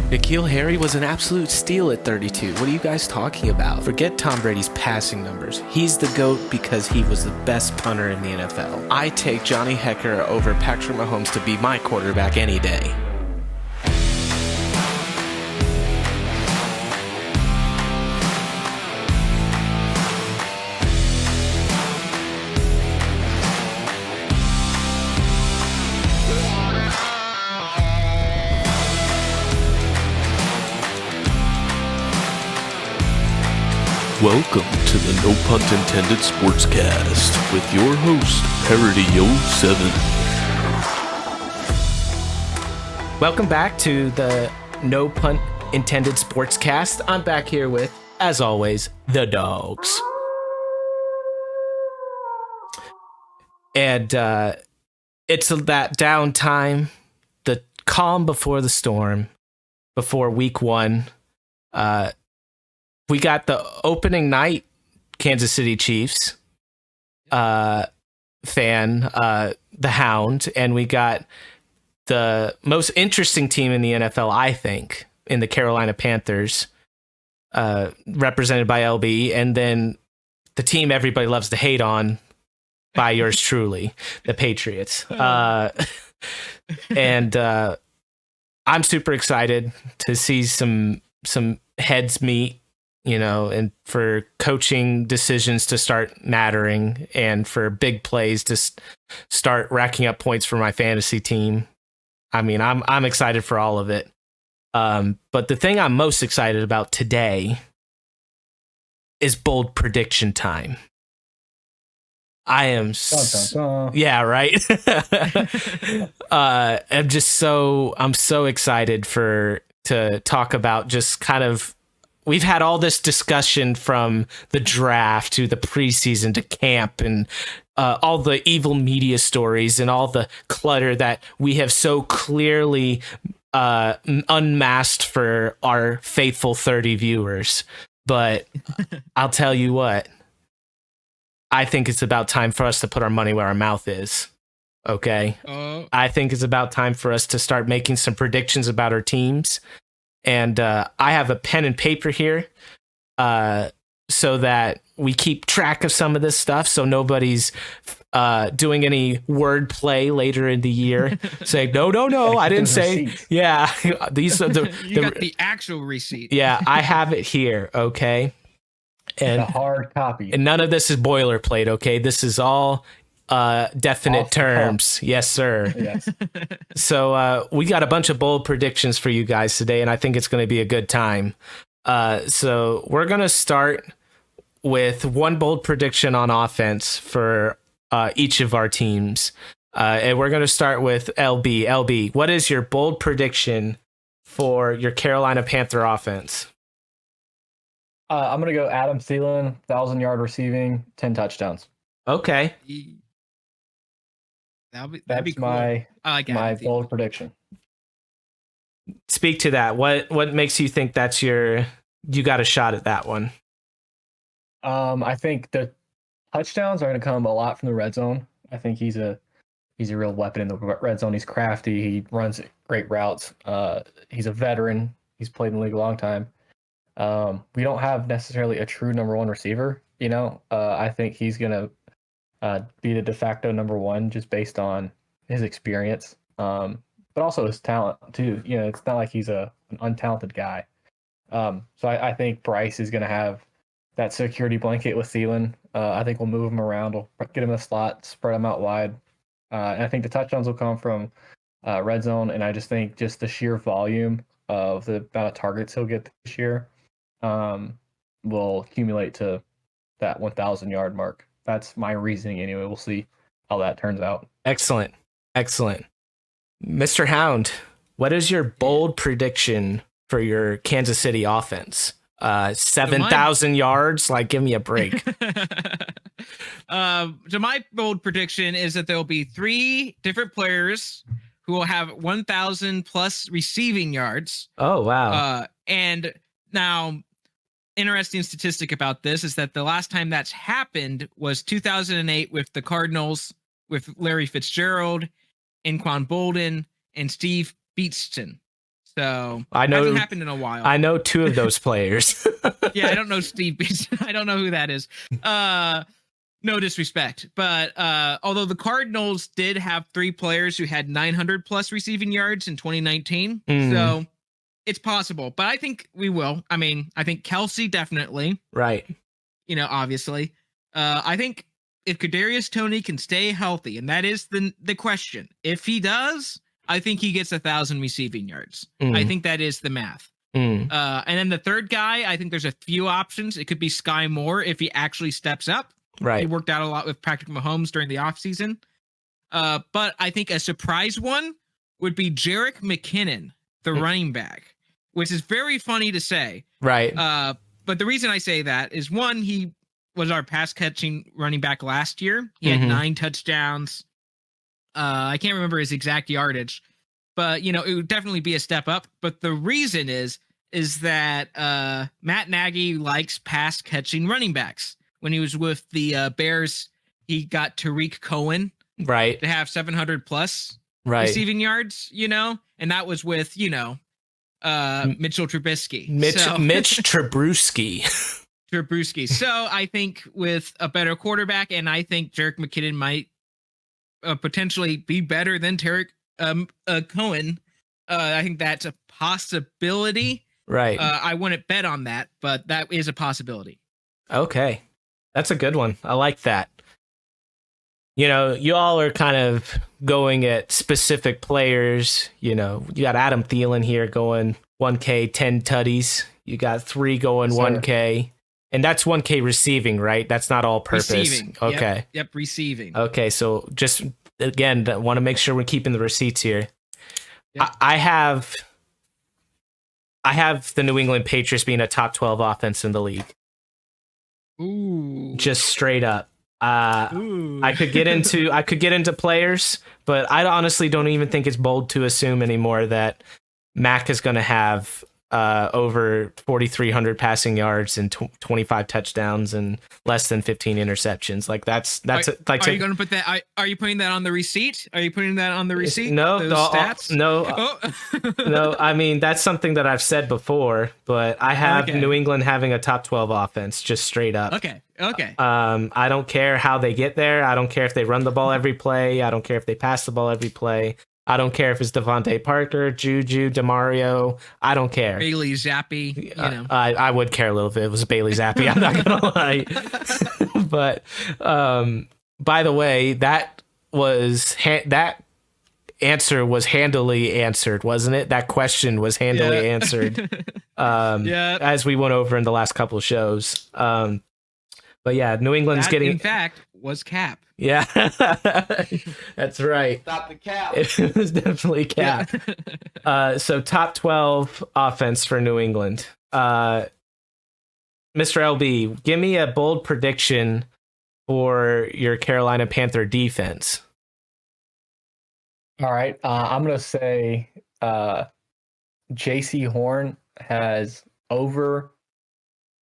N'Keal Harry was an absolute steal at 32. What are you guys talking about? Forget Tom Brady's passing numbers. He's the GOAT because he was the best punter in the NFL. I take Johnny Hekker over Patrick Mahomes to be my quarterback any day. Welcome to the No Punt Intended Sportscast with your host, Parody07. Welcome back to the No Punt Intended Sportscast. I'm back here with, as always, the DAWGS. And it's that downtime, the calm before the storm, before week one. We got the opening night Kansas City Chiefs fan, the Hound, and we got the most interesting team in the NFL, I think, in the Carolina Panthers, represented by LB, and then the team everybody loves to hate on by yours truly, the Patriots. And I'm super excited to see some heads meet, you know, and for coaching decisions to start mattering and for big plays to start racking up points for my fantasy team. I mean, I'm excited for all of it. But the thing I'm most excited about today is bold prediction time. I am, yeah, right. I'm so excited to talk about just kind of. We've had all this discussion from the draft to the preseason to camp and all the evil media stories and all the clutter that we have so clearly unmasked for our faithful 30 viewers. But I'll tell you what, I think it's about time for us to put our money where our mouth is. Okay. I think it's about time for us to start making some predictions about our teams. And I have a pen and paper here so that we keep track of some of this stuff so nobody's doing any wordplay later in the year saying, no, I didn't say. Receipts. Yeah, these are you got the actual receipt. Yeah, I have it here, okay? And a hard copy. And none of this is boilerplate, okay? This is all definite terms. Yes, sir. Yes. So we got a bunch of bold predictions for you guys today, and I think it's going to be a good time. So we're going to start with one bold prediction on offense for each of our teams. And we're going to start with LB. LB, what is your bold prediction for your Carolina Panther offense? I'm going to go Adam Thielen, 1,000-yard receiving, 10 touchdowns. Okay. That'd be cool. my my bold prediction. Speak to that. What makes you think that's you got a shot at that one? I think the touchdowns are going to come a lot from the red zone. I think he's a real weapon in the red zone. He's crafty. He runs great routes. He's a veteran. He's played in the league a long time. We don't have necessarily a true number one receiver. You know, I think he's going to be the de facto number one just based on his experience, but also his talent too. You know, it's not like he's an untalented guy. So I think Bryce is going to have that security blanket with Thielen. I think we'll move him around. We'll get him in the slot, spread him out wide. And I think the touchdowns will come from red zone. And I just think just the sheer volume of the amount of targets he'll get this year will accumulate to that 1,000-yard mark. That's my reasoning anyway. We'll see how that turns out. Excellent. Mr. Hound, what is your bold prediction for your Kansas City offense? 7,000 yards? Like, give me a break. So my bold prediction is that there'll be 3 different players who will have 1,000 plus receiving yards. Oh, wow. And now, interesting statistic about this is that the last time that's happened was 2008 with the Cardinals with Larry Fitzgerald, Anquan Bolden, and Steve Beatston. So I know hasn't happened in a while. I know 2 of those players. Yeah, I don't know Steve. I don't know who that is. No disrespect, but although the Cardinals did have 3 players who had 900 plus receiving yards in 2019, so it's possible. But I think we will. I mean, I think Kelsey definitely. Right. You know, obviously. I think if Kadarius Toney can stay healthy, and that is the question. If he does, I think he gets 1,000 receiving yards. I think that is the math. And then the third guy, I think there's a few options. It could be Sky Moore if he actually steps up. Right. He worked out a lot with Patrick Mahomes during the offseason. But I think a surprise one would be Jerick McKinnon, the running back, which is very funny to say. Right. But the reason I say that is, one, he was our pass catching running back last year. He had 9 touchdowns. I can't remember his exact yardage, but it would definitely be a step up. But the reason is that Matt Nagy likes pass catching running backs. When he was with the Bears, he got Tariq Cohen to have 700 plus receiving yards, and that was with, Mitchell Trubisky. Mitch Trubisky. Trubisky. So I think with a better quarterback, and I think Jerick McKinnon might potentially be better than Tariq Cohen. I think that's a possibility. Right. I wouldn't bet on that, but that is a possibility. Okay. That's a good one. I like that. You all are kind of going at specific players. You got Adam Thielen here going 1K, 10 tutties. You got 3 going 1K. And that's 1K receiving, right? That's not all purpose. Receiving. Okay. Yep, receiving. Okay, so just, again, want to make sure we're keeping the receipts here. Yep. I have the New England Patriots being a top 12 offense in the league. Ooh. Just straight up. I could get into players, but I honestly don't even think it's bold to assume anymore that Mac is going to have over 4,300 passing yards and 25 touchdowns and less than 15 interceptions. Like that's Are you going to put that? Are you putting that on the receipt? Are you putting that on the receipt? No, those stats. No, Oh. no. I mean, that's something that I've said before, but I have New England having a top 12 offense, just straight up. Okay. I don't care how they get there. I don't care if they run the ball every play. I don't care if they pass the ball every play. I don't care if it's Devontae Parker, Juju, DeMario. I don't care. Bailey Zappi, I would care a little bit if it was Bailey Zappi. I'm not going to lie. But by the way, that answer was handily answered, wasn't it? That question was handily answered. As we went over in the last couple of shows. But yeah, New England's getting... in fact, was Cap. Yeah, that's right. Stop the cap. It was definitely Cap. So top 12 offense for New England. Mr. LB, give me a bold prediction for your Carolina Panther defense. All right. I'm going to say J.C. Horn has over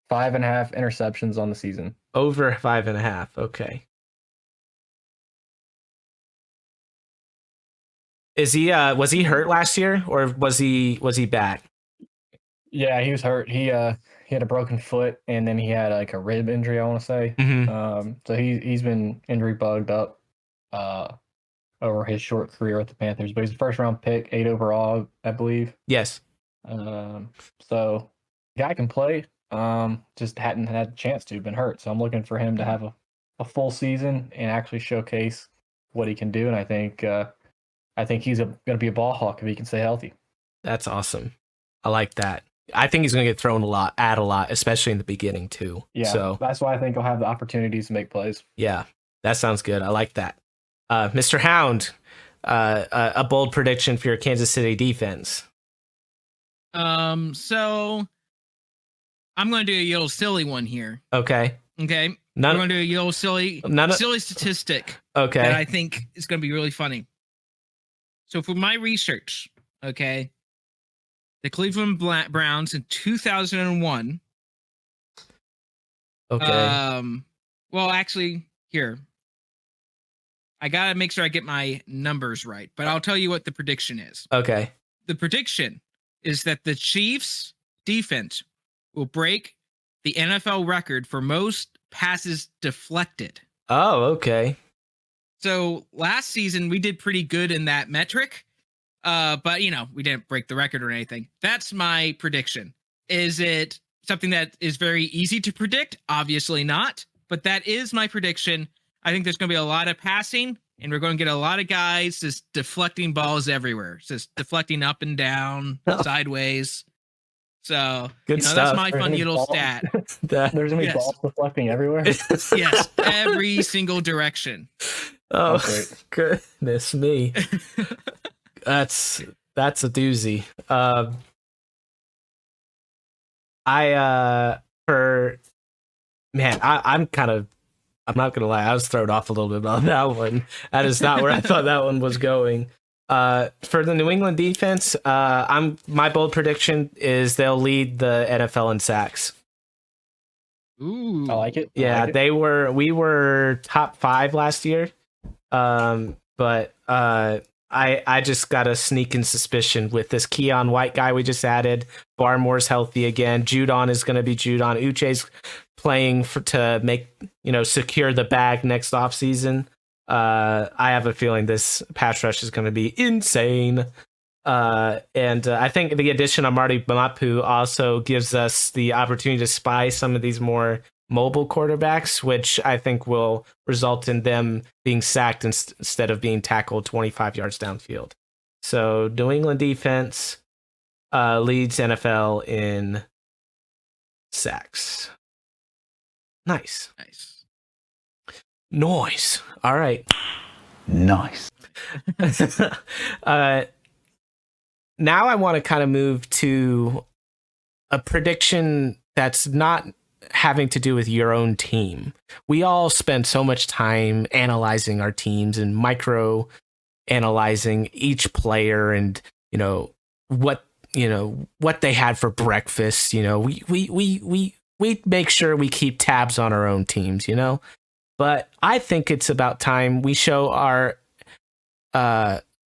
5.5 interceptions on the season. Over 5.5. Okay. Is he was he hurt last year or was he back? Yeah, he was hurt. He had a broken foot and then he had like a rib injury, I want to say. So he's been injury bugged up over his short career with the Panthers, but he's a first round pick, 8 overall, I believe. Yes. So the guy can play. Just hadn't had a chance to, been hurt. So I'm looking for him to have a full season and actually showcase what he can do. And I think he's going to be a ball hawk if he can stay healthy. That's awesome. I like that. I think he's going to get thrown a lot, especially in the beginning too. Yeah, so that's why I think he'll have the opportunities to make plays. Yeah, that sounds good. I like that. Mr. Hound, a bold prediction for your Kansas City defense. So I'm going to do a little silly one here. Okay. I'm going to do a little silly statistic. Okay. That I think is going to be really funny. So for my research, okay, the Cleveland Browns in 2001. Okay. Well, actually, here. I got to make sure I get my numbers right, but I'll tell you what the prediction is. Okay. The prediction is that the Chiefs defense will break the NFL record for most passes deflected. Oh, okay. So last season we did pretty good in that metric. But we didn't break the record or anything. That's my prediction. Is it something that is very easy to predict? Obviously not. But that is my prediction. I think there's going to be a lot of passing, and we're going to get a lot of guys just deflecting balls everywhere, just deflecting up and down, sideways. So Good stuff. That's my funny little stat. There's gonna be balls deflecting everywhere. Yes, every single direction. Oh, goodness me. That's a doozy. I'm not gonna lie, I was thrown off a little bit on that one. That is not where I thought that one was going. For the New England defense, my bold prediction is they'll lead the NFL in sacks. Ooh, I like it. Yeah, we were top 5 last year. But I just got a sneaking suspicion with this Keon White guy we just added. Barmore's healthy again. Judon is going to be Judon. Uche's playing to make, secure the bag next offseason. I have a feeling this pass rush is going to be insane. And I think the addition of Marty Mapu also gives us the opportunity to spy some of these more mobile quarterbacks, which I think will result in them being sacked instead of being tackled 25 yards downfield. So New England defense leads NFL in sacks. Nice. Noise. All right. Nice. Now I want to kind of move to a prediction that's not having to do with your own team. We all spend so much time analyzing our teams and micro analyzing each player and what they had for breakfast. We make sure we keep tabs on our own teams, but I think it's about time we show our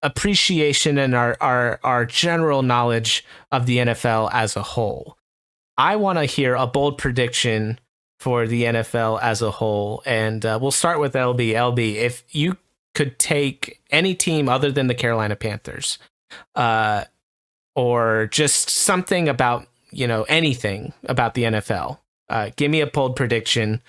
appreciation and our general knowledge of the NFL as a whole. I want to hear a bold prediction for the NFL as a whole, and we'll start with LB. LB, if you could take any team other than the Carolina Panthers, or just something about anything about the NFL, give me a bold prediction.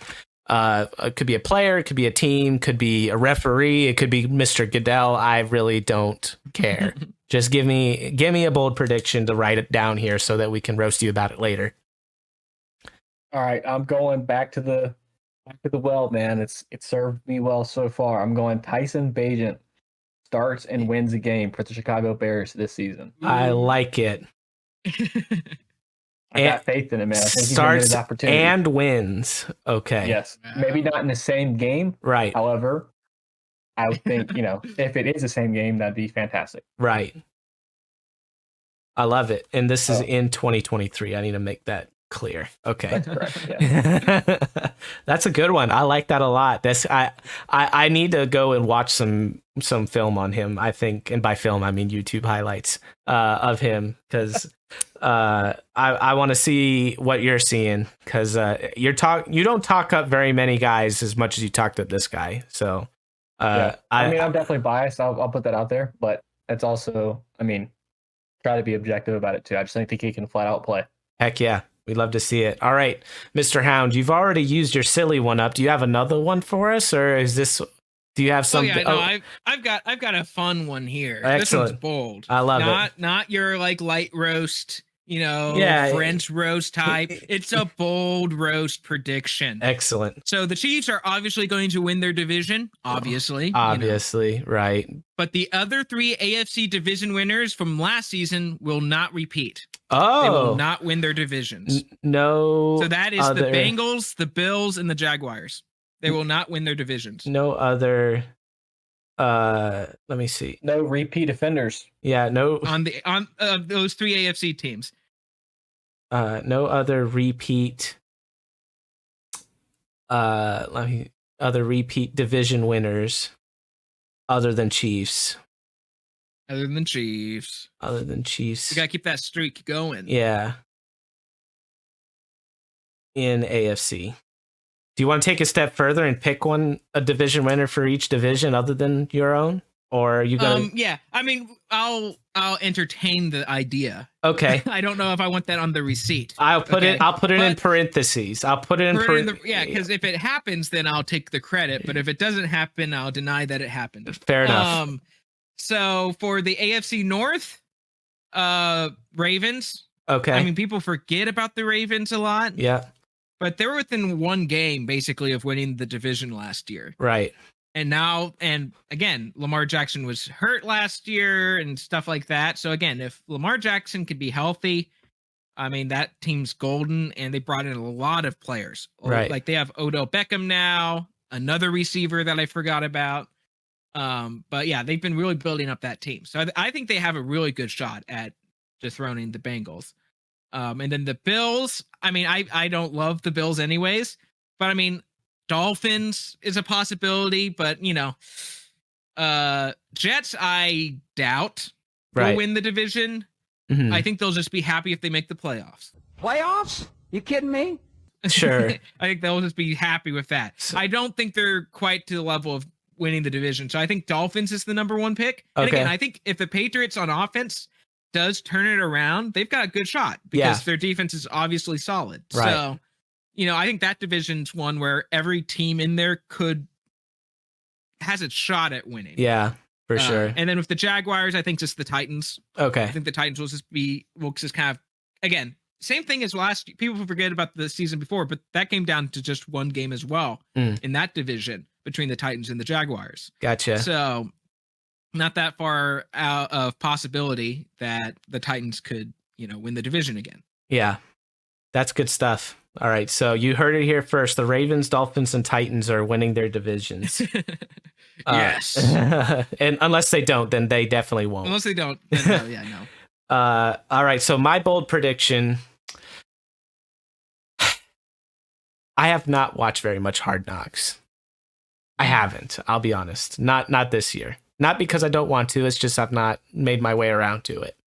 It could be a player, it could be a team, could be a referee, it could be Mr. Goodell. I really don't care. Just give me a bold prediction to write it down here so that we can roast you about it later. All right, I'm going back to the well, man. It served me well so far. I'm going Tyson Bagent starts and wins a game for the Chicago Bears this season. I like it. I got faith in him, man. I think he's starts his opportunity. And wins. Okay. Yes, maybe not in the same game. Right. However, I would think, if it is the same game, that'd be fantastic. Right. I love it. And this is in 2023. I need to make that clear. Okay. That's correct. Yeah. That's a good one. I like that a lot. I need to go and watch some film on him, I think. And by film, I mean YouTube highlights of him, because I want to see what you're seeing, because you don't talk up very many guys as much as you talked up this guy. So I'm definitely biased. I'll put that out there, but it's also, try to be objective about it too. I just think he can flat out play. Heck yeah. We'd love to see it. All right, Mr. Hound, you've already used your silly one up. Do you have another one for us, or do you have something? I've got a fun one here. Excellent. This one's bold. I love it. Not your light roast, Yeah, French roast type. It's a bold roast prediction. Excellent. So the Chiefs are obviously going to win their division, obviously. Right. But the other 3 AFC division winners from last season will not repeat. Oh. They will not win their divisions. No. So that is the Bengals, the Bills, and the Jaguars. They will not win their divisions. No other. Let me see. No repeat offenders. Yeah, no. On those 3 AFC teams. No other repeat. Other repeat division winners other than Chiefs. Other than Chiefs. You gotta keep that streak going. Yeah. In AFC. Do you want to take a step further and pick a division winner for each division other than your own? Or are you gonna Yeah. I mean, I'll entertain the idea. Okay. I don't know if I want that on the receipt. I'll put it in parentheses. I'll put it in parentheses. Yeah, because if it happens, then I'll take the credit. But if it doesn't happen, I'll deny that it happened. Fair enough. So for the AFC North, Ravens. Okay. I mean, people forget about the Ravens a lot. Yeah. But they were within one game, basically, of winning the division last year. Right. And again, Lamar Jackson was hurt last year and stuff like that. So again, if Lamar Jackson could be healthy, I mean, that team's golden, and they brought in a lot of players. Right. Like they have Odell Beckham now, another receiver that I forgot about. But yeah, they've been really building up that team. So I think they have a really good shot at dethroning the Bengals. And then the Bills, I mean, I don't love the Bills anyways, but I mean, Dolphins is a possibility, but Jets, I doubt will win the division. Mm-hmm. I think they'll just be happy if they make the playoffs. Playoffs? You kidding me? Sure. I think they'll just be happy with that. I don't think they're quite to the level of winning the division. So I think Dolphins is the number one pick. And again, I think if the Patriots on offense does turn it around, they've got a good shot because their defense is obviously solid. Right. So, I think that division's one where every team in there has a shot at winning. Yeah, for sure. And then with the Jaguars, I think just the Titans. Okay. I think the Titans will just kind of, again, same thing as people forget about the season before, but that came down to just one game as well in that division between the Titans and the Jaguars. Gotcha. So not that far out of possibility that the Titans could, win the division again. Yeah, that's good stuff. All right, so you heard it here first. The Ravens, Dolphins, and Titans are winning their divisions. Yes. And unless they don't, then they definitely won't. Unless they don't, then no. All right, so my bold prediction. I have not watched very much Hard Knocks. I haven't, I'll be honest. Not this year. Not because I don't want to, it's just I've not made my way around to it.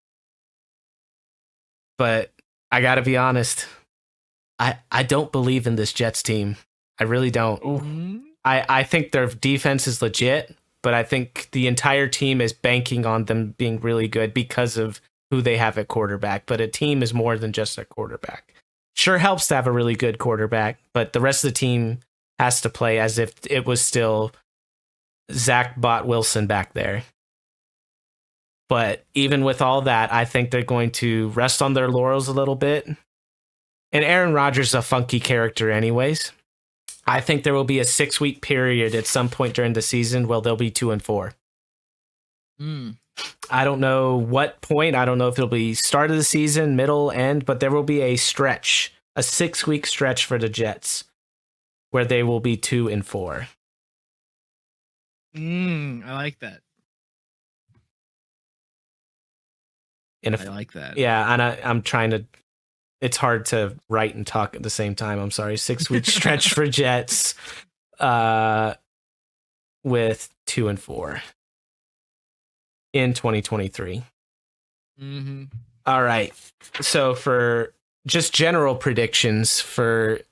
But I gotta be honest, I don't believe in this Jets team. I really don't. Mm-hmm. I think their defense is legit, but I think the entire team is banking on them being really good because of who they have at quarterback. But a team is more than just a quarterback. Sure helps to have a really good quarterback, but the rest of the team has to play as if it was still Zach Bott Wilson back there. But even with all that, I think they're going to rest on their laurels a little bit. And Aaron Rodgers is a funky character anyways. I think there will be a 6-week period at some point during the season where they'll be 2-4. I don't know what point. I don't know if it'll be start of the season, middle, end, but there will be a stretch, a 6-week stretch for the Jets where they will be 2-4. I like that. And I like that. Yeah, and I'm trying to. It's hard to write and talk at the same time. I'm sorry. 6-week stretch for Jets, with 2-4 in 2023. Mm-hmm. All right. So for just general predictions for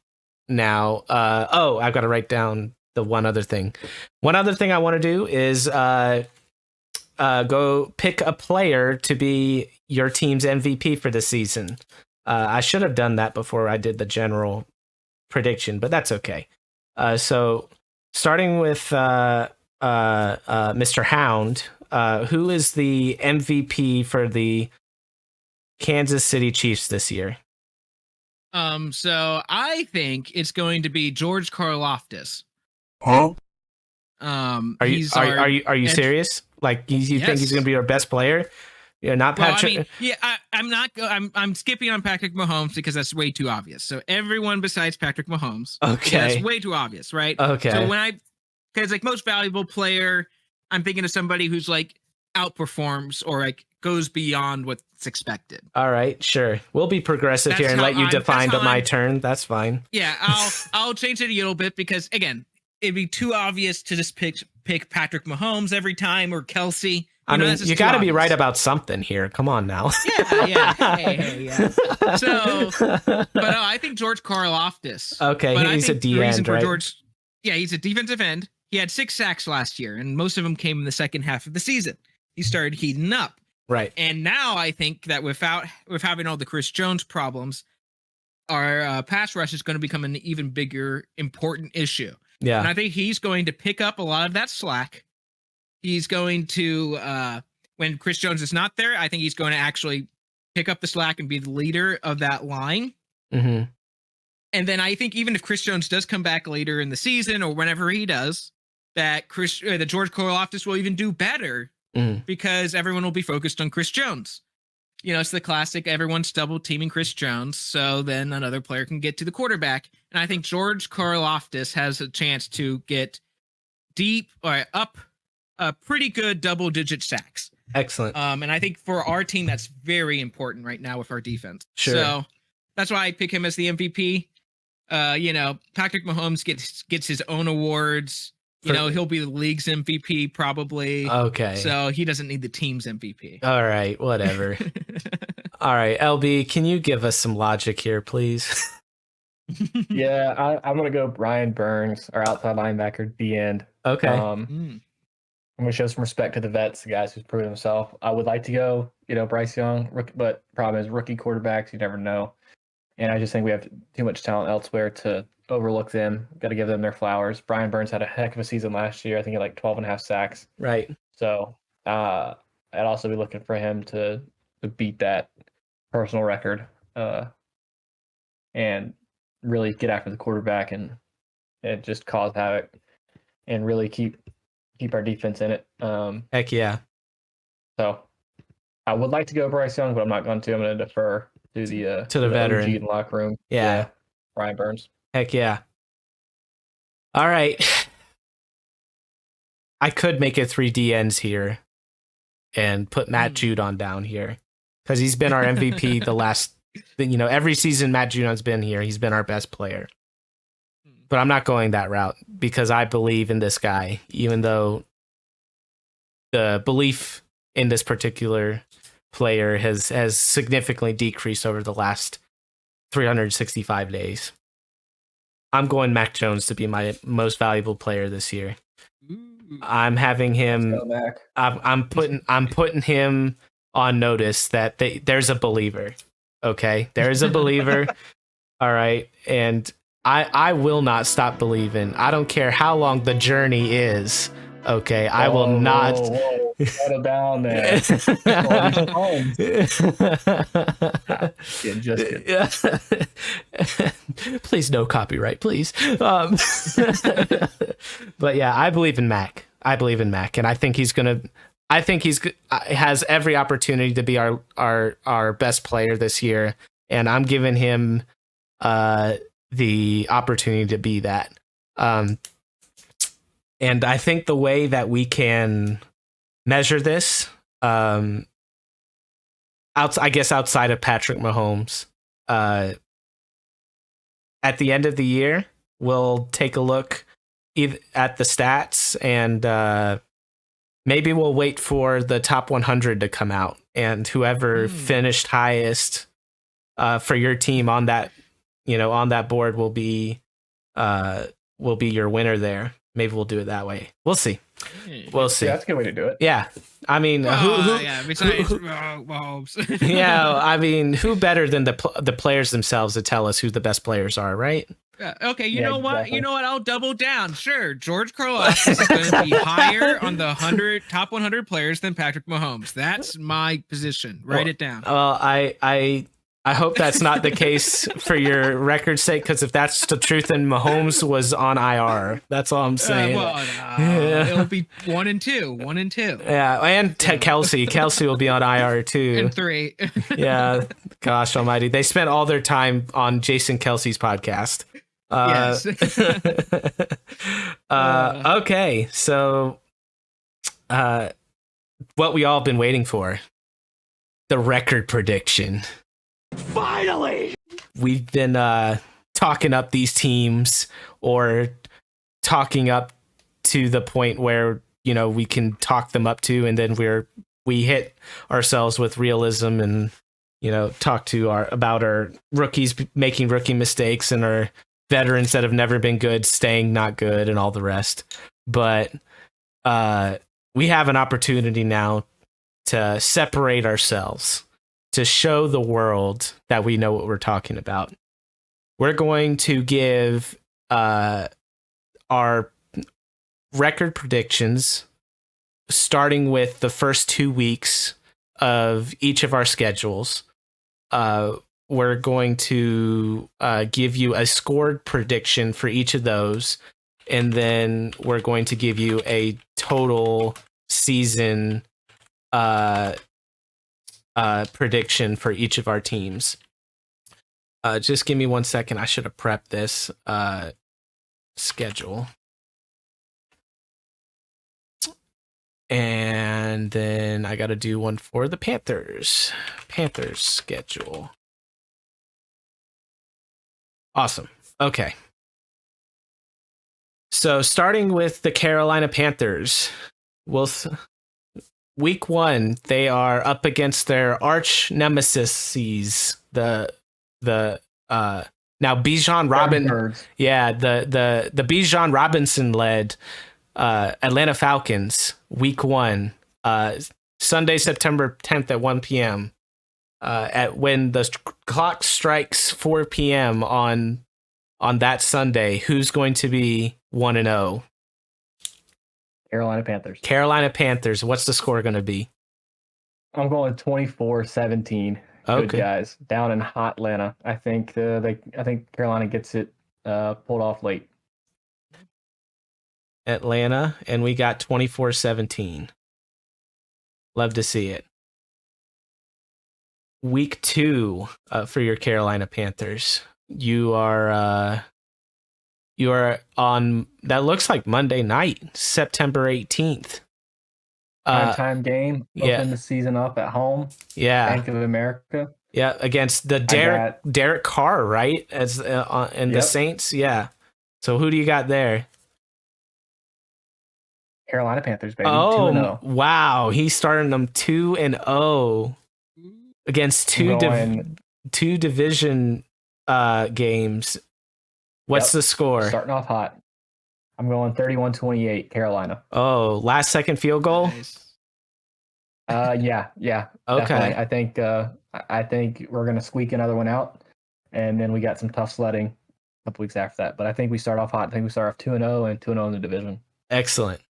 now. I've got to write down the one other thing. One other thing I want to do is go pick a player to be your team's MVP for the season. I should have done that before I did the general prediction, but that's okay. So starting with Mr. Hound, who is the MVP for the Kansas City Chiefs this year? So I think it's going to be George Karlaftis. Huh? Are you serious? Like you think he's going to be our best player? Yeah, not Patrick. I'm not. I'm skipping on Patrick Mahomes because that's way too obvious. So everyone besides Patrick Mahomes. Okay, that's way too obvious, right? Okay. So because like most valuable player, I'm thinking of somebody who's like outperforms or like goes beyond what's expected. All right, sure. We'll be progressive here and let you define, but my turn. That's fine. Yeah, I'll change it a little bit because again, it'd be too obvious to just pick Patrick Mahomes every time or Kelsey. I mean, that's you got to be obvious. right about something here. Come on now. Yeah. Hey. So, but no, I think George Karlaftis. Okay, but he's I a think D the reason end, for right? George, he's a defensive end. He had 6 sacks last year, and most of them came in the second half of the season. He started heating up. Right. And now I think that with having all the Chris Jones problems, our pass rush is going to become an even bigger, important issue. Yeah. And I think he's going to pick up a lot of that slack. He's going to, when Chris Jones is not there, I think he's going to actually pick up the slack and be the leader of that line. Mm-hmm. And then I think even if Chris Jones does come back later in the season or whenever he does, that George Karlaftis will even do better because everyone will be focused on Chris Jones. It's the classic, everyone's double teaming Chris Jones, so then another player can get to the quarterback. And I think George Karlaftis has a chance to get deep or up pretty good double-digit sacks. Excellent. And I think for our team, that's very important right now with our defense. Sure. So that's why I pick him as the MVP. Patrick Mahomes gets his own awards. He'll be the league's MVP probably. Okay. So he doesn't need the team's MVP. All right, whatever. All right, LB, can you give us some logic here, please? Yeah, I'm gonna go Brian Burns, our outside linebacker, D end. Okay. I'm gonna show some respect to the vets, the guys who's proven himself. I would like to go, Bryce Young, but problem is rookie quarterbacks, you never know. And I just think we have too much talent elsewhere to overlook them. Got to give them their flowers. Brian Burns had a heck of a season last year. I think he had like 12.5 sacks. Right. So I'd also be looking for him to beat that personal record and really get after the quarterback and just cause havoc and really keep our defense in it. Heck yeah. So I would like to go Bryce Young, but I'm not going to. I'm going to defer to the veteran OG in the locker room. Yeah. Brian Burns. Heck yeah. All right. I could make it 3 DNs here and put Matt Judon down here because he's been our MVP the last, every season Matt Judon's been here. He's been our best player. But I'm not going that route because I believe in this guy, even though the belief in this particular player has significantly decreased over the last 365 days. I'm going Mac Jones to be my most valuable player this year. I'm having him. I'm putting him on notice that there's a believer. Okay, there's a believer. All right, and I will not stop believing. I don't care how long the journey is. Okay, I will not. Whoa. Settle down there. Just kidding. Please, no copyright, please. But yeah, I believe in Mac. And I think he's has every opportunity to be our best player this year, and I'm giving him the opportunity to be that. And I think the way that we can measure this, I guess outside of Patrick Mahomes, at the end of the year, we'll take a look at the stats and maybe we'll wait for the top 100 to come out, and whoever finished highest for your team on that, on that board will be your winner there. Maybe we'll do it that way. We'll see. We'll see. Yeah, that's a good way to do it. Yeah. I mean, besides Mahomes. Yeah, I mean, who better than the players themselves to tell us who the best players are, right? Okay, you know what? You know what? I'll double down. Sure, George Karlaftis is going to be higher on the top 100 players than Patrick Mahomes. That's my position. Write it down. Well, I hope that's not the case for your record's sake, because if that's the truth, then Mahomes was on IR. That's all I'm saying. It'll be 1 and 2. Yeah, and Kelsey. Kelsey will be on IR too. And 3. Yeah, gosh almighty. They spent all their time on Jason Kelsey's podcast. Yes. Okay, so what we all been waiting for, the record prediction. Finally! We've been talking up these teams, or talking up to the point where we can talk them up to, and then we hit ourselves with realism and talk about our rookies making rookie mistakes and our veterans that have never been good staying not good and all the rest. But we have an opportunity now to separate ourselves, to show the world that we know what we're talking about. We're going to give our record predictions starting with the first 2 weeks of each of our schedules. We're going to give you a scored prediction for each of those, and then we're going to give you a total season prediction for each of our teams. Just give me 1 second. I should have prepped this schedule. And then I got to do one for the Panthers. Panthers schedule. Awesome. Okay. So starting with the Carolina Panthers, week 1, they are up against their arch nemesis, the now Bijan Robinson. Yeah, the Bijan Robinson led Atlanta Falcons, week 1, Sunday, September 10th at 1 p.m. When the clock strikes 4 p.m. on that Sunday, who's going to be 1-0? Carolina Panthers. Carolina Panthers. What's the score going to be? I'm going 24-17. Okay. Good guys, down in hot Atlanta. I think Carolina gets it pulled off late. Atlanta, and we got 24-17. Love to see it. Week 2 for your Carolina Panthers. You are on, that looks like Monday night, September 18th. Time game. Open the season up at home. Yeah. Bank of America. Yeah, against the Derek Carr, right? As and the Saints. Yeah. So who do you got there? Carolina Panthers, baby. Oh, 2-0. wow. He's starting them 2-0 against two division games. What's the score? Starting off hot. I'm going 31-28, Carolina. Oh, last second field goal? Nice. Yeah. Okay. Definitely. I think we're gonna squeak another one out, and then we got some tough sledding a couple weeks after that. But I think we start off hot. I think we start off 2-0 and 2-0 in the division. Excellent.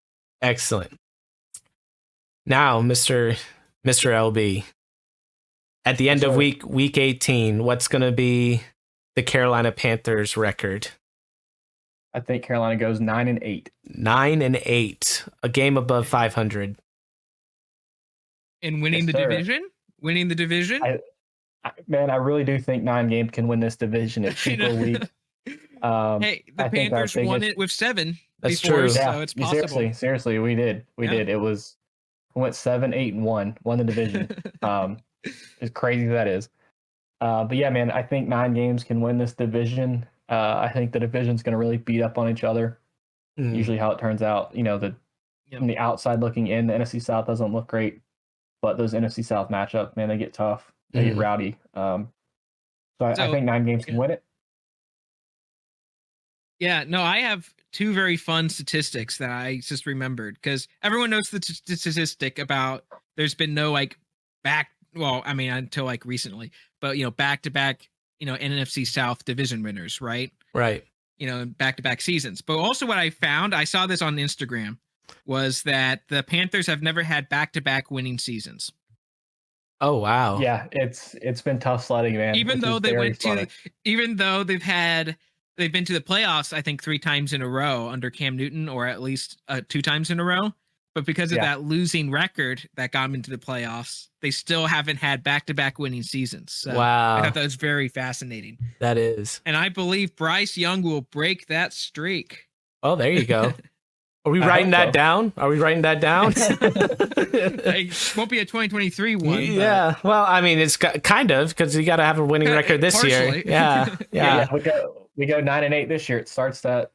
Now, Mr. LB, at the end of week 18, what's going to be the Carolina Panthers record? I think Carolina goes 9-8. 9-8, a game above 500. And winning the division? Winning the division? Man, I really do think 9 games can win this division. It's super weak. Hey, the Panthers won it with 7. That's before, true. So it's possible. Seriously, we did. We went 7-8-1, won the division. As crazy as that is. But yeah, man, I think 9 games can win this division. I think the division's going to really beat up on each other. Usually how it turns out, from the outside looking in, the NFC South doesn't look great, but those NFC South matchups, man, they get tough. They get rowdy. I think 9 games can win it. Yeah, no, I have 2 very fun statistics that I just remembered, because everyone knows the statistic about there's been no until recently, but back-to-back, NFC South division winners, right? Right. Back-to-back seasons. But also what I found, I saw this on Instagram, was that the Panthers have never had back-to-back winning seasons. Oh, wow. Yeah, it's been tough sledding, man. Even though they've been to the playoffs, I think 3 times in a row under Cam Newton, or at least 2 times in a row. But because of that losing record that got them into the playoffs, they still haven't had back-to-back winning seasons. So wow. I thought that was very fascinating. That is. And I believe Bryce Young will break that streak. Oh, there you go. Are we writing that down? Are we writing that down? It won't be a 2023 one. Yeah. But... Well, I mean, it's kind of, because you got to have a winning record this year. Yeah. We go 9-8 this year. It starts that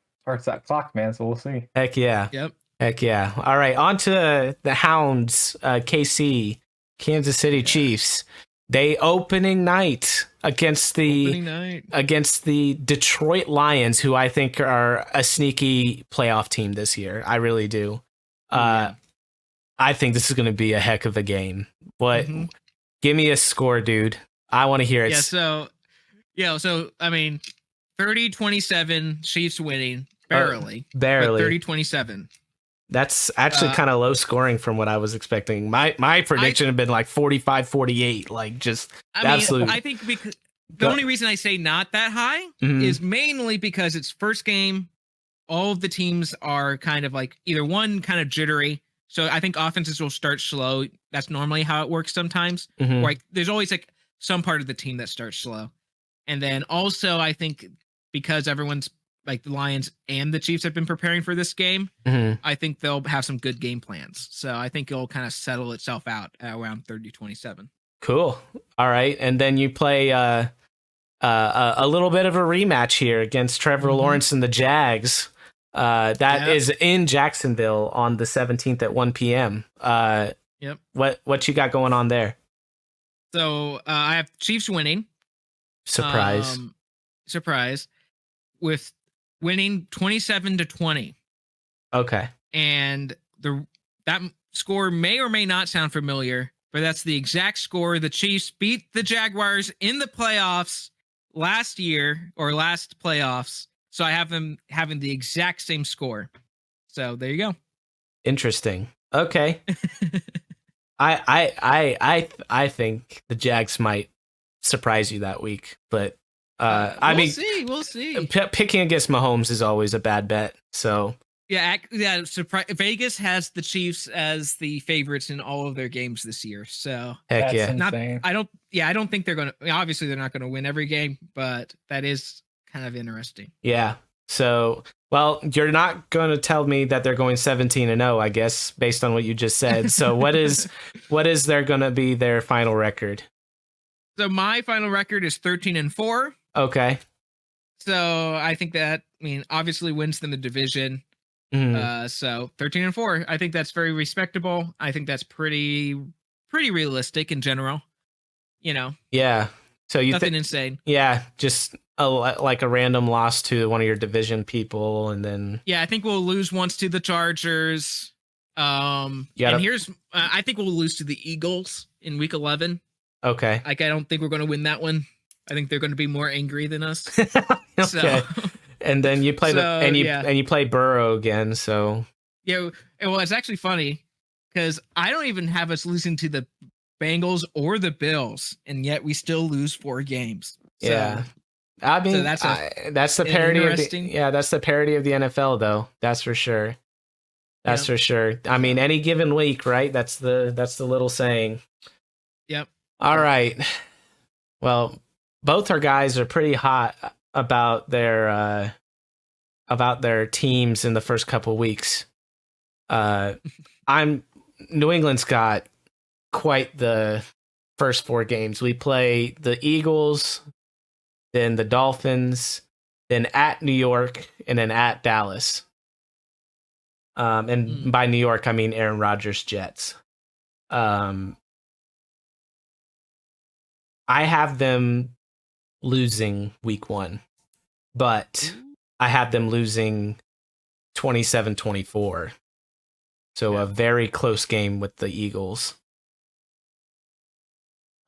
clock, man. So we'll see. Heck yeah. Yep. Heck yeah. All right, on to the Hounds, KC, Kansas City Chiefs. They opening night against the Detroit Lions, who I think are a sneaky playoff team this year. I really do. I think this is going to be a heck of a game. But give me a score, dude. I want to hear it. So I mean, 30-27, Chiefs winning barely. 30-27. That's actually kind of low scoring from what I was expecting. My prediction had been like 45-48, like just absolute. I think because the only reason I say not that high is mainly because it's first game. All of the teams are kind of like either one kind of jittery. So I think offenses will start slow. That's normally how it works sometimes. Like there's always like some part of the team that starts slow. And then also I think because everyone's like the Lions and the Chiefs have been preparing for this game, I think they'll have some good game plans. So I think it'll kind of settle itself out at around 30-27. Cool. All right. And then you play a little bit of a rematch here against Trevor Lawrence and the Jags. That is in Jacksonville on the 17th at 1 p.m. What you got going on there? So I have Chiefs winning. Surprise. With winning 27-20. Okay. And that score may or may not sound familiar, but that's the exact score the Chiefs beat the Jaguars in the playoffs last playoffs. So I have them having the exact same score. So there you go. Interesting. Okay. I think the Jags might surprise you that week, but we'll see. Picking against Mahomes is always a bad bet. So Vegas has the Chiefs as the favorites in all of their games this year. So heck yeah, I don't think they're going to. Obviously, they're not going to win every game, but that is kind of interesting. Yeah. So, well, you're not going to tell me that they're going 17-0, I guess, based on what you just said. So, what is there going to be their final record? So my final record is 13-4. Okay. So I think that, obviously wins them the division. So 13-4. I think that's very respectable. I think that's pretty realistic in general. Yeah. So nothing insane. Yeah, just like a random loss to one of your division people, and then. Yeah, I think we'll lose once to the Chargers. I think we'll lose to the Eagles in Week 11. Okay. I don't think we're going to win that one. I think they're going to be more angry than us. Okay. So, and then you play you play Burrow again. So yeah. Well, it's actually funny because I don't even have us losing to the Bengals or the Bills, and yet we still lose 4 games. So, yeah. That's the parody of that's the parody of the NFL, though. That's for sure. That's for sure. Any given week, right? That's the little saying. Yep. All right. Well, both our guys are pretty hot about their teams in the first couple weeks. New England's got quite the first 4 games. We play the Eagles, then the Dolphins, then at New York, and then at Dallas. And by New York, I mean Aaron Rodgers' Jets. I have them losing week 1, but I have them losing 27-24. So a very close game with the Eagles.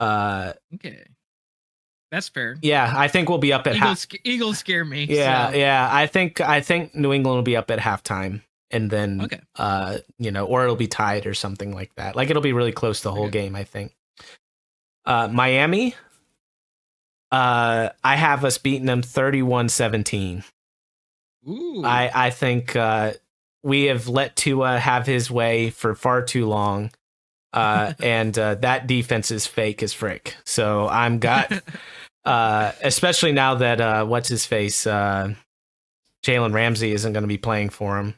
Okay. That's fair. Yeah, I think we'll be up at Eagles scare me. Yeah, so. Yeah. I think New England will be up at halftime, and then or it'll be tied or something like that. Like it'll be really close the whole game, I think. Miami, I have us beating them 31-17. Ooh. I think we have let Tua have his way for far too long. And that defense is fake as frick. So I'm got, especially now that what's his face, Jalen Ramsey isn't going to be playing for him.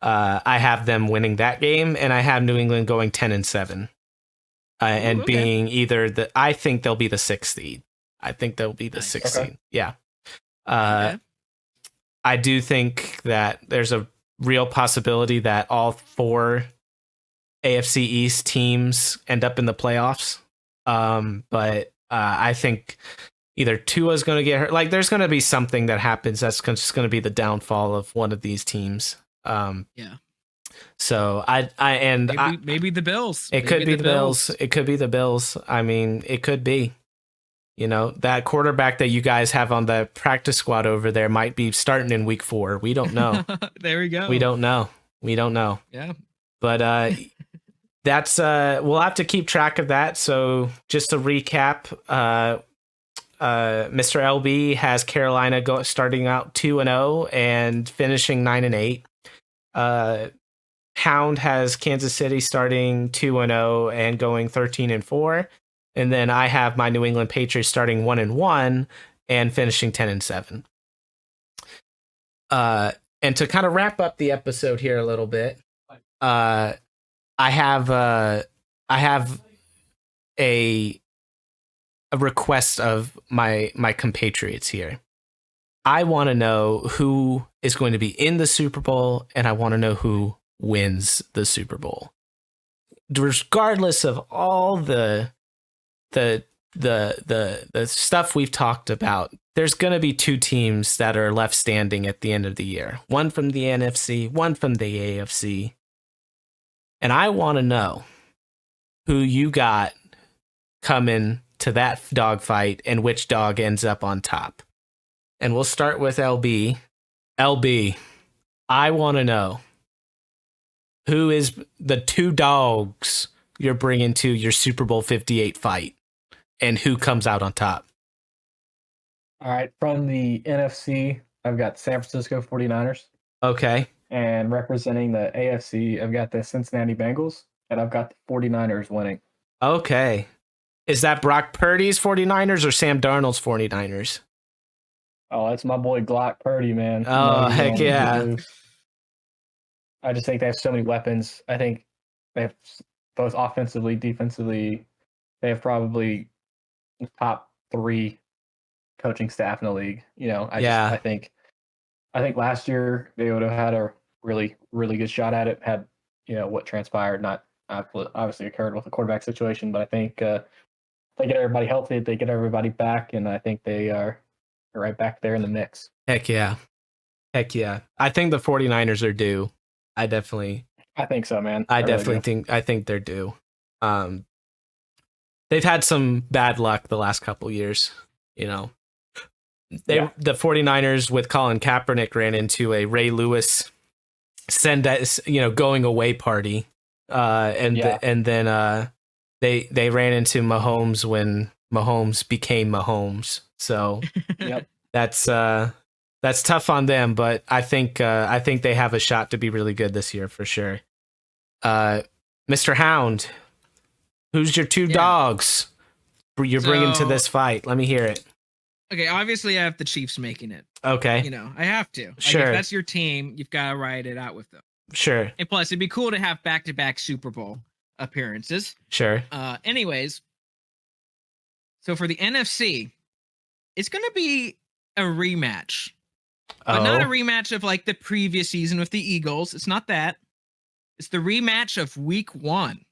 I have them winning that game, and I have New England going 10-7, and being either I think they'll be the 6th seed. I think they'll be the 6th seed. Yeah. I do think that there's a real possibility that all 4 AFC East teams end up in the playoffs. But I think either Tua's going to get hurt. Like, there's going to be something that happens that's just going to be the downfall of one of these teams. So maybe the Bills. It could be the Bills. It could be the Bills. I mean, it could be. You know, that quarterback that you guys have on the practice squad over there might be starting in week 4. We don't know. There we go. We don't know. Yeah. But that's we'll have to keep track of that. So just to recap, Mr. LB has Carolina starting out 2-0 and finishing 9-8. Hound has Kansas City starting 2-0 and going 13-4. And then I have my New England Patriots starting 1-1 and finishing 10-7. And to kind of wrap up the episode here a little bit, I have a request of my compatriots here. I want to know who is going to be in the Super Bowl, and I want to know who wins the Super Bowl. Regardless of all the stuff we've talked about, there's going to be 2 teams that are left standing at the end of the year. One from the NFC, one from the AFC. And I want to know who you got coming to that dogfight and which dog ends up on top. And we'll start with LB. LB, I want to know who is the 2 dogs you're bringing to your Super Bowl 58 fight and who comes out on top. All right. From the NFC, I've got San Francisco 49ers. Okay. And representing the AFC, I've got the Cincinnati Bengals, and I've got the 49ers winning. Okay. Is that Brock Purdy's 49ers or Sam Darnold's 49ers? Oh, that's my boy Glock Purdy, man. Oh, heck yeah. I just think they have so many weapons. I think they have both offensively, defensively. They have probably the top 3 coaching staff in the league. You know, I think last year they would have had a really, really good shot at it. Had, you know, what transpired not obviously occurred with the quarterback situation, but I think they get everybody healthy, they get everybody back, and I think they are right back there in the mix. Heck yeah. I think the 49ers are due. I think so, man. I think they're due. They've had some bad luck the last couple years, you know. The 49ers with Colin Kaepernick ran into a Ray Lewis going away party. And then they ran into Mahomes when Mahomes became Mahomes. So that's tough on them, but I think they have a shot to be really good this year for sure. Mr. Hound, who's your 2 dogs you're bringing to this fight? Let me hear it. Okay, obviously I have the Chiefs making it. Okay. You know, I have to. Sure. If that's your team, you've got to ride it out with them. Sure. And plus, it'd be cool to have back-to-back Super Bowl appearances. Sure. Anyways, so for the NFC, it's going to be a rematch. But not a rematch of like the previous season with the Eagles. It's not that. It's the rematch of week 1.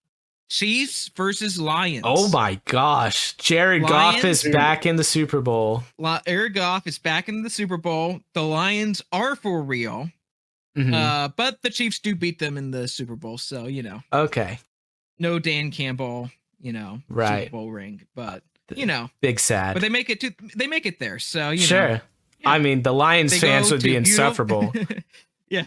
Chiefs versus Lions. Oh my gosh. Jared Goff is back in the Super Bowl. Jared Goff is back in the Super Bowl. The Lions are for real. Mm-hmm. But the Chiefs do beat them in the Super Bowl. So, you know. Okay. No Dan Campbell, you know, right. Super Bowl ring. But, you know. Big sad. But they make it there. So, you know. Sure. Yeah. I mean, the Lions fans would be insufferable. Yeah.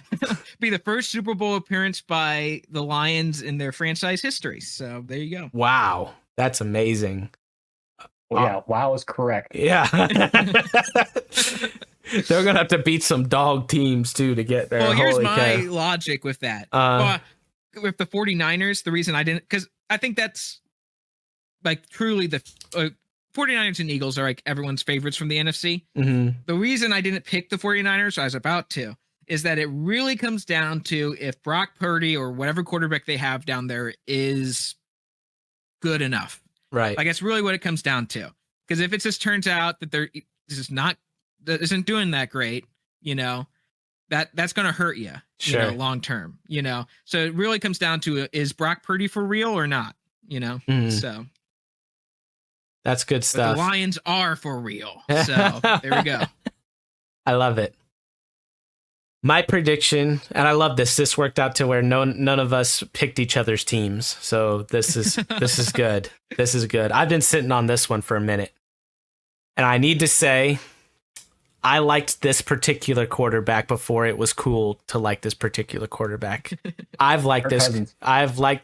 Be the first Super Bowl appearance by the Lions in their franchise history. So there you go. Wow. That's amazing. Well, yeah, wow is correct. Yeah. They're going to have to beat some dog teams too to get there. Well, here's my logic with that. With the 49ers, the reason I didn't, because I think that's like truly the 49ers and Eagles are like everyone's favorites from the NFC. Mm-hmm. The reason I didn't pick the 49ers, I was about to, is that it really comes down to if Brock Purdy or whatever quarterback they have down there is good enough. Right. Like, that's really what it comes down to. Because if it just turns out that isn't doing that great, you know, that's going to hurt you, Sure. long term, So it really comes down to, is Brock Purdy for real or not, So that's good but stuff. the Lions are for real. So there we go. I love it. My prediction, and I love this. This worked out to where none of us picked each other's teams. So this is good. This is good. I've been sitting on this one for a minute. And I need to say, I liked this particular quarterback before it was cool to like this particular quarterback. I've liked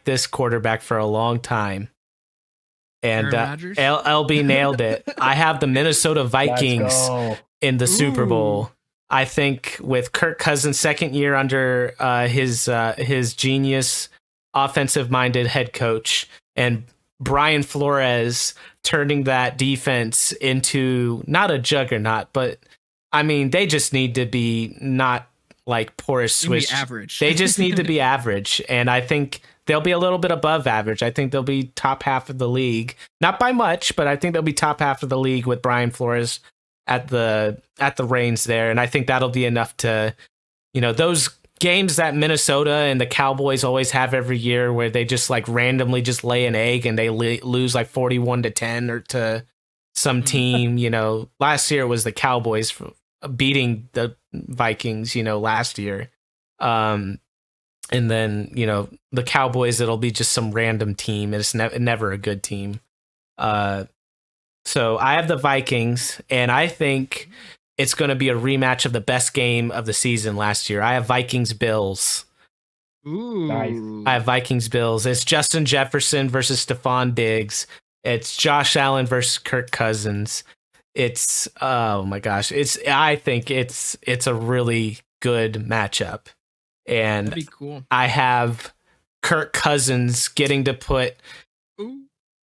this quarterback for a long time. And LB nailed it. I have the Minnesota Vikings in the Super Bowl. I think with Kirk Cousins' second year under his genius, offensive-minded head coach, and Brian Flores turning that defense into not a juggernaut, but I mean, they just need to be not like porous Swiss. Average. They just need to be average, and I think they'll be a little bit above average. I think they'll be top half of the league, not by much, but I think they'll be top half of the league with Brian Flores at the reins there, and I think that'll be enough to, those games that Minnesota and the Cowboys always have every year, where they just like randomly just lay an egg and they lose like 41-10 or to some team. Last year it was the Cowboys beating the Vikings. Last year, and then the Cowboys, it'll be just some random team. It's never a good team. So I have the Vikings, and I think it's going to be a rematch of the best game of the season last year. I have Vikings-Bills. Ooh. Nice. I have Vikings-Bills. It's Justin Jefferson versus Stephon Diggs. It's Josh Allen versus Kirk Cousins. It's, oh my gosh. I think it's a really good matchup. And that'd be cool. I have Kirk Cousins getting to put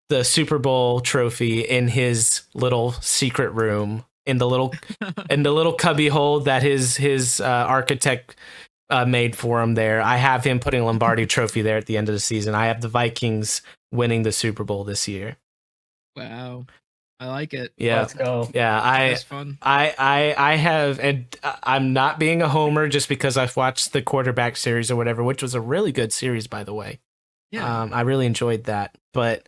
the Super Bowl trophy in his little secret room, in the little cubby hole that his architect made for him there. I have him putting a Lombardi trophy there at the end of the season. I have the Vikings winning the Super Bowl this year. Wow. I like it. Yeah. Let's go. Yeah, That's fun. I have, and I'm not being a homer just because I've watched the quarterback series or whatever, which was a really good series, by the way. Yeah. I really enjoyed that. But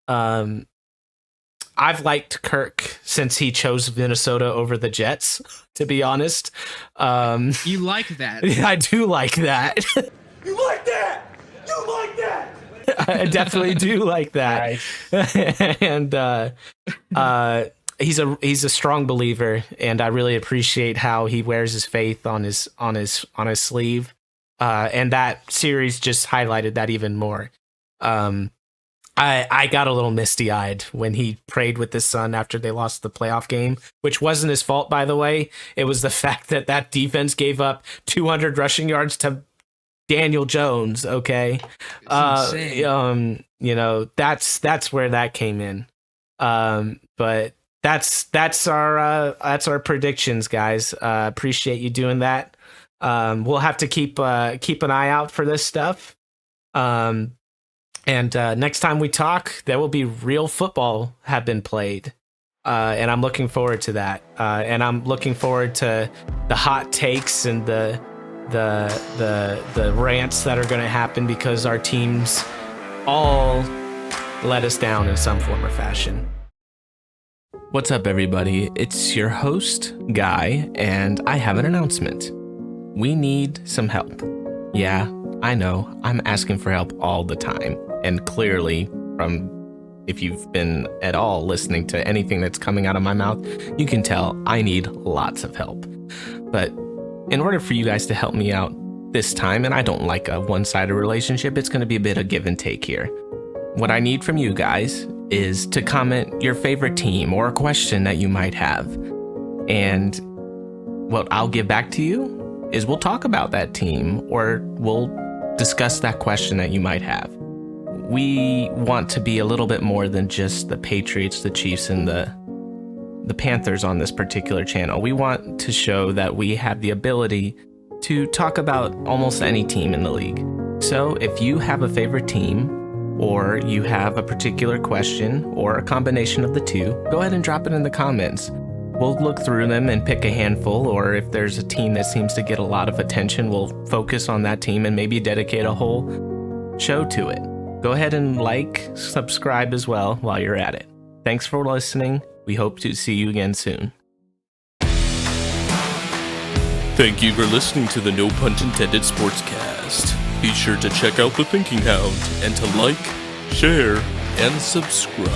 I've liked Kirk since he chose Minnesota over the Jets, to be honest. You like that? I do like that. You like that? You like that? I definitely do like that. Nice. And he's a strong believer, and I really appreciate how he wears his faith on his sleeve. And that series just highlighted that even more. I got a little misty-eyed when he prayed with his son after they lost the playoff game, which wasn't his fault, by the way. It was the fact that defense gave up 200 rushing yards to Daniel Jones. Okay. Insane. That's where that came in. But that's our predictions, guys. Appreciate you doing that. We'll have to keep an eye out for this stuff. And next time we talk, there will be real football have been played. And I'm looking forward to that. And I'm looking forward to the hot takes and the rants that are going to happen because our teams all let us down in some form or fashion. What's up, everybody? It's your host, Guy, and I have an announcement. We need some help. Yeah, I know, I'm asking for help all the time. And clearly, if you've been at all listening to anything that's coming out of my mouth, you can tell I need lots of help. But in order for you guys to help me out this time, and I don't like a one-sided relationship, it's going to be a bit of give and take here. What I need from you guys is to comment your favorite team or a question that you might have. And what I'll give back to you is we'll talk about that team or we'll discuss that question that you might have. We want to be a little bit more than just the Patriots, the Chiefs, and the Panthers on this particular channel. We want to show that we have the ability to talk about almost any team in the league. So if you have a favorite team, or you have a particular question, or a combination of the two, go ahead and drop it in the comments. we'll look through them and pick a handful, or if there's a team that seems to get a lot of attention, we'll focus on that team and maybe dedicate a whole show to it. Go ahead and like, subscribe as well while you're at it. Thanks for listening. We hope to see you again soon. Thank you for listening to the No Punt Intended Sportscast. Be sure to check out the Thinking Hound and to like, share, and subscribe.